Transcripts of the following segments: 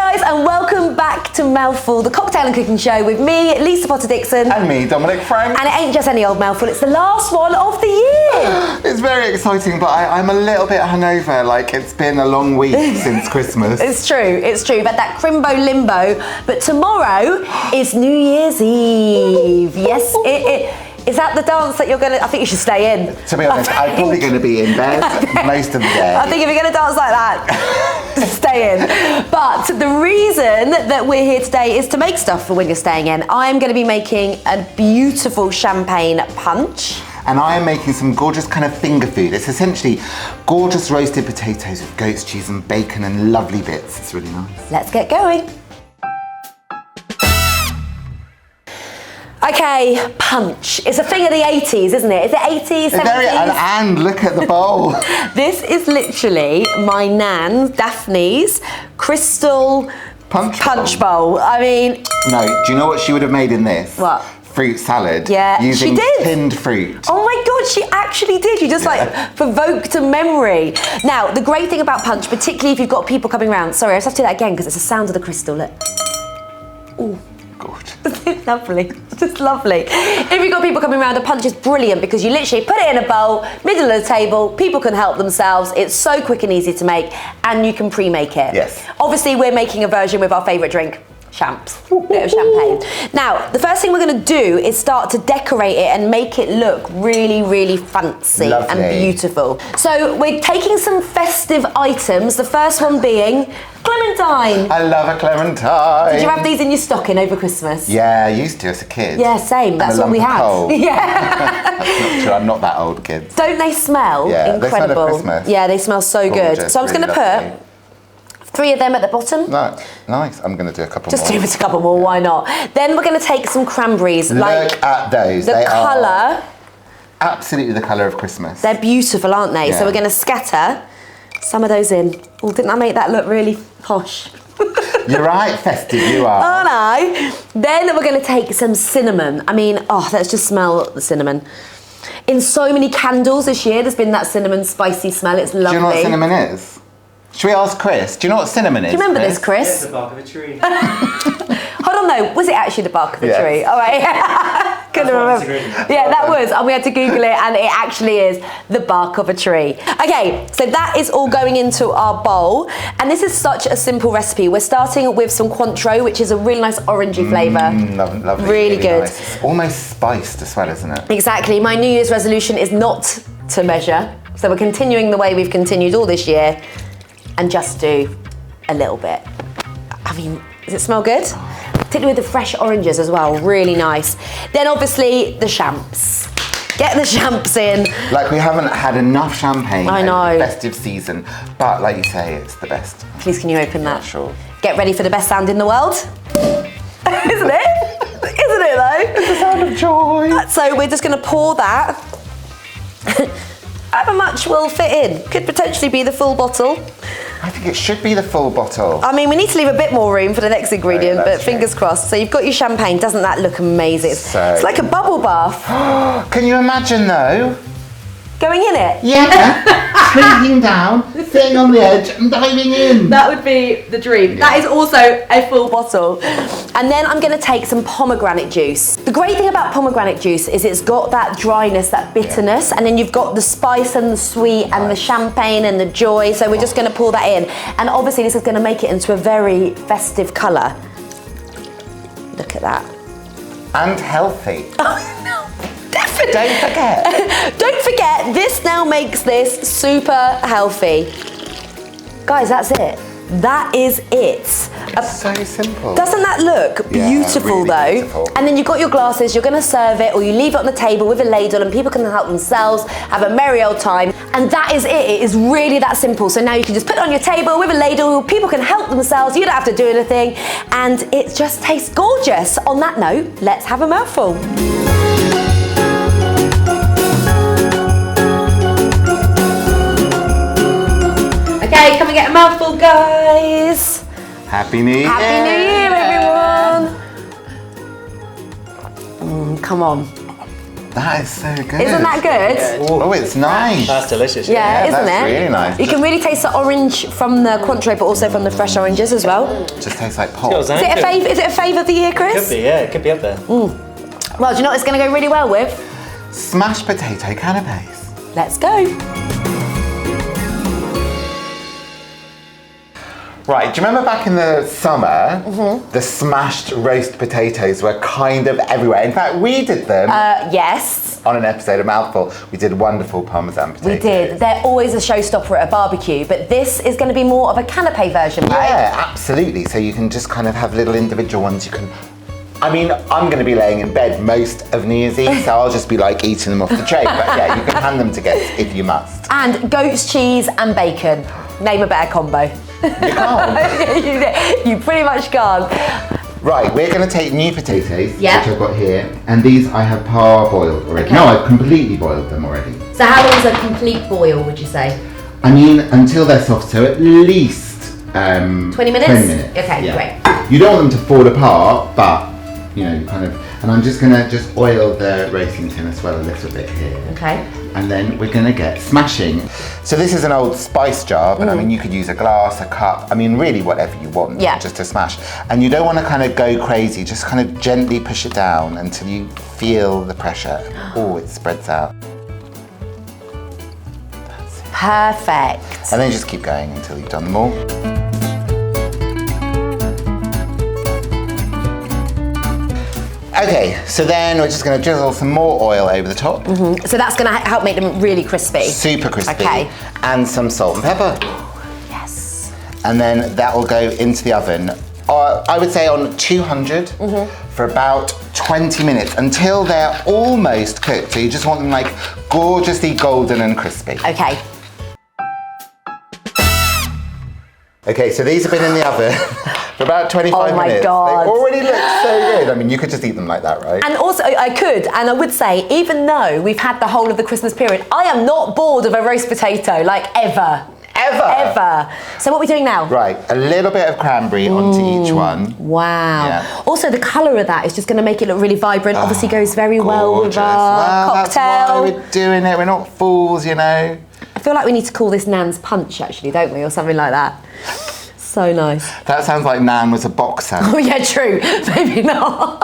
guys, and welcome back to MouthFull, the cocktail and cooking show with me, Lisa Potter-Dixon. And me, Dominic Frank. And it ain't just any old MouthFull, it's the last one of the year. It's very exciting, but I'm a little bit hungover, like it's been a long week since Christmas. It's true, but that crimbo limbo. But tomorrow is New Year's Eve. Yes, is that the dance that you're going to... I think you should stay in. To be honest, I'm probably going to be in bed most of the day. I think if you're going to dance like that, stay in. But the reason that we're here today is to make stuff for when you're staying in. I'm going to be making a beautiful champagne punch. And I am making some gorgeous kind of finger food. It's essentially gorgeous roasted potatoes with goat's cheese and bacon and lovely bits. It's really nice. Let's get going. Okay, punch. It's a thing of the 80s, isn't it? Is it 80s, 70s? And look at the bowl. This is literally my nan, Daphne's, crystal punch bowl. I mean... No, do you know what she would have made in this? What? Fruit salad. Yeah, using she did. Tinned fruit. Oh my God, she actually did. You just like provoked a memory. Now, the great thing about punch, particularly if you've got people coming around. Sorry, I just have to do that again because it's the sound of the crystal. Look. Ooh. Good. Lovely, just lovely. If you've got people coming around, a punch is brilliant because you literally put it in a bowl, middle of the table, people can help themselves. It's so quick and easy to make, and you can pre-make it. Yes. Obviously, we're making a version with our favourite drink, champs, bit of champagne. Now, the first thing we're going to do is start to decorate it and make it look really, really fancy and beautiful. So we're taking some festive items, the first one being clementine. I love a clementine. Did you have these in your stocking over Christmas? Yeah, I used to as a kid. Yeah, same. That's what we had. Yeah. That's not true. I'm not that old, kids. Don't they smell incredible? They smell of Christmas. Yeah, they smell so good. So I'm just going to put 3 of them at the bottom. No, nice. I'm going to do a couple more. Just do it a couple more, why not? Then we're going to take some cranberries. Look at those. The colour. Absolutely the colour of Christmas. They're beautiful, aren't they? Yeah. So we're going to scatter some of those in. Oh, didn't I make that look really posh? You're right, festive, you are. Oh no. Then we're going to take some cinnamon. I mean, let's just smell the cinnamon. In so many candles this year, there's been that cinnamon spicy smell. It's lovely. Do you know what cinnamon is? Should we ask Chris? Do you know what cinnamon is? Do you remember this, Chris? It's the bark of a tree. Hold on, though. Was it actually the bark of a tree? All right. Couldn't remember. Yeah, that was. And we had to Google it, and it actually is the bark of a tree. Okay, so that is all going into our bowl. And this is such a simple recipe. We're starting with some Cointreau, which is a really nice orangey flavour. Lovely. Really good. Nice. It's almost spiced as well, isn't it? Exactly. My New Year's resolution is not to measure. So we're continuing the way we've continued all this year. And just do a little bit. I mean, does it smell good? Particularly with the fresh oranges as well, really nice. Then obviously the champs. Get the champs in. Like we haven't had enough champagne I know. in the festive season, but like you say, it's the best. Please can you open that? Sure. Get ready for the best sound in the world. Isn't it? Isn't it though? It's the sound of joy. So we're just gonna pour that. However much will fit in. Could potentially be the full bottle. I think it should be the full bottle. I mean, we need to leave a bit more room for the next ingredient, but true. fingers crossed. So you've got your champagne. Doesn't that look amazing? It's like a bubble bath. Can you imagine though? Going in it? Yeah. Sinking down, sitting on the edge and diving in. That would be the dream. Yeah. That is also a full bottle. And then I'm gonna take some pomegranate juice. The great thing about pomegranate juice is it's got that dryness, that bitterness, and then you've got the spice and the sweet and the champagne and the joy. So we're just gonna pour that in. And obviously this is gonna make it into a very festive colour. Look at that. And healthy. Oh, no. Definitely. Don't forget. Don't forget, this now makes this super healthy. Guys, that's it. That is it. It's so simple. Doesn't that look beautiful really though? Beautiful. And then you've got your glasses, you're gonna serve it, or you leave it on the table with a ladle and people can help themselves, have a merry old time. And that is it. It is really that simple. So now you can just put it on your table with a ladle, people can help themselves, you don't have to do anything, and it just tastes gorgeous. On that note, let's have a mouthful. Okay, come and get a mouthful, guys. Happy New Year. Happy New Year, everyone. Come on. That is so good. Isn't that good? Yeah. Oh, it's nice. That's delicious. Yeah, isn't that's it? really nice. You can really taste the orange from the Cointreau, but also from the fresh oranges as well. Just tastes like pop. Is it a fave of the year, Chris? Could be, yeah. It could be up there. Well, do you know what it's going to go really well with? Smashed potato canapes. Let's go. Right, do you remember back in the summer, the smashed roast potatoes were kind of everywhere? In fact, we did them Yes. on an episode of MouthFull. We did wonderful Parmesan potatoes. We did. They're always a showstopper at a barbecue, but this is going to be more of a canapé version, right? Yeah, absolutely. So you can just kind of have little individual ones. You can. I mean, I'm going to be laying in bed most of New Year's Eve, so I'll just be like eating them off the tray. But yeah, you can hand them to guests if you must. And goat's cheese and bacon. Name a better combo. You can't. You pretty much can't. Right, we're going to take new potatoes, Yeah. which I've got here, and these I have parboiled already. Okay. No, I've completely boiled them already. So how long is a complete boil, would you say? I mean, until they're soft, so at least 20 minutes? 20 minutes. Okay, great. You don't want them to fall apart, but you know, you kind of. And I'm just gonna oil the roasting tin as well a little bit here. Okay. And then we're gonna get smashing. So this is an old spice jar, but I mean, you could use a glass, a cup. I mean, really whatever you want, Yeah. just to smash. And you don't want to kind of go crazy. Just kind of gently push it down until you feel the pressure. Oh, it spreads out. Perfect. And then just keep going until you've done them all. Okay, so then we're just going to drizzle some more oil over the top. So that's going to help make them really crispy. Super crispy. Okay. And some salt and pepper. Yes. And then that will go into the oven. I would say on 200 for about 20 minutes until they're almost cooked. So you just want them like gorgeously golden and crispy. Okay. Okay, so these have been in the oven for about 25 Oh my minutes. God. They already look so good. I mean, you could just eat them like that, right? And also, I could, and I would say, even though we've had the whole of the Christmas period, I am not bored of a roast potato, like ever. Ever. So what are we doing now? Right, a little bit of cranberry onto each one. Wow. Yeah. Also, the colour of that is just going to make it look really vibrant. Obviously goes very well with Gorgeous. our Well, cocktail. that's why we're doing it. We're not fools, you know. I feel like we need to call this Nan's Punch, actually, don't we? Or something like that. So nice. That sounds like Nan was a boxer. Oh yeah, true. Maybe not.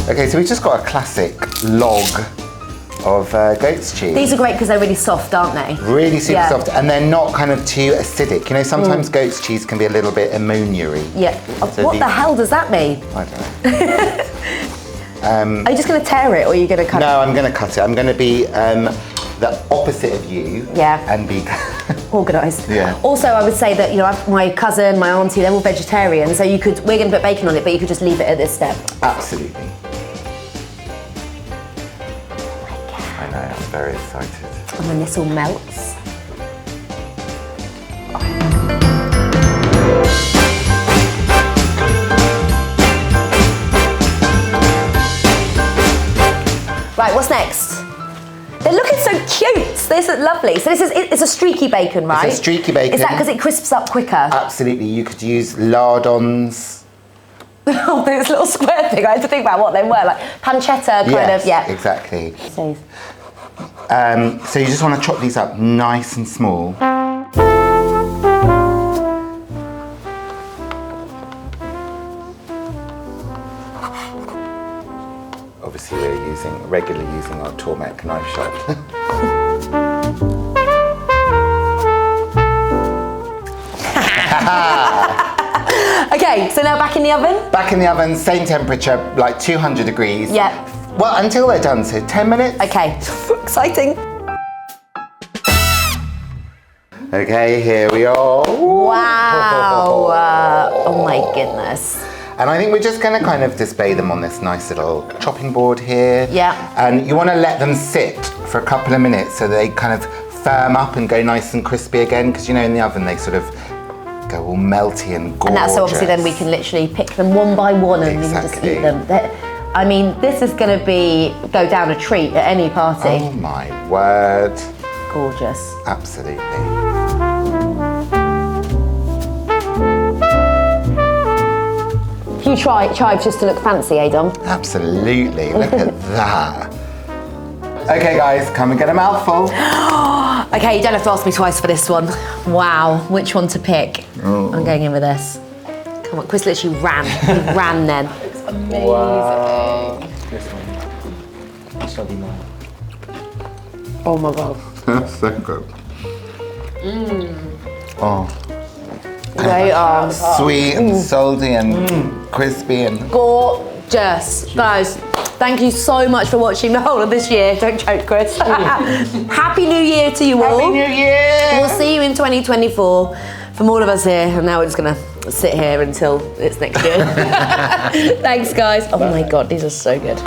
Okay, so we've just got a classic log of goat's cheese. These are great because they're really soft, aren't they? Really super Yeah. soft, and they're not kind of too acidic. You know, sometimes goat's cheese can be a little bit ammonia-y. Yeah. So What the hell does that mean? I don't know. Are you just going to tear it or are you going to cut it? No, I'm going to cut it. I'm going to be the opposite of you. Yeah. And be... Organised. Yeah. Also, I would say that, you know, my cousin, my auntie, they're all vegetarian, so we're going to put bacon on it, but you could just leave it at this step. Absolutely. I know, I'm very excited. And when this all melts. Right, what's next? They're looking so cute. They look lovely. So it's a streaky bacon, right? It's a streaky bacon. Is that because it crisps up quicker? Absolutely. You could use lardons. Oh, this little square thing. I had to think about what they were, like pancetta kind of, yeah. Exactly. So, So you just want to chop these up nice and small. Obviously we're regularly using our Tormek knife shop. okay, so now back in the oven? Back in the oven, same temperature, like 200 degrees. Yeah. Well, until they're done, so 10 minutes. Okay, exciting. Okay, here we are. Wow. Oh my goodness. And I think we're just going to kind of display them on this nice little chopping board here. Yeah. And you want to let them sit for a couple of minutes so they kind of firm up and go nice and crispy again, because you know in the oven they sort of go all melty and gorgeous. And that's so obviously then we can literally pick them one by one and we can just Exactly. eat them. I mean, this is going to go down a treat at any party. Oh my word. Gorgeous. Absolutely. few chives just to look fancy, eh, Dom? Absolutely, look at that. Okay guys, come and get a mouthful. Okay, you don't have to ask me twice for this one. Wow, which one to pick? Oh. I'm going in with this. Come on, Chris literally ran. He ran then. It's amazing. Wow. This one. This shall be mine. Oh my God. That's so good. Oh, They are sweet and salty and crispy and... gorgeous. Guys, thank you so much for watching the whole of this year. Don't choke, Chris. Happy New Year to you all. Happy New Year! We'll see you in 2024. From all of us here, and now we're just gonna sit here until it's next year. Thanks, guys. Oh my God, these are so good.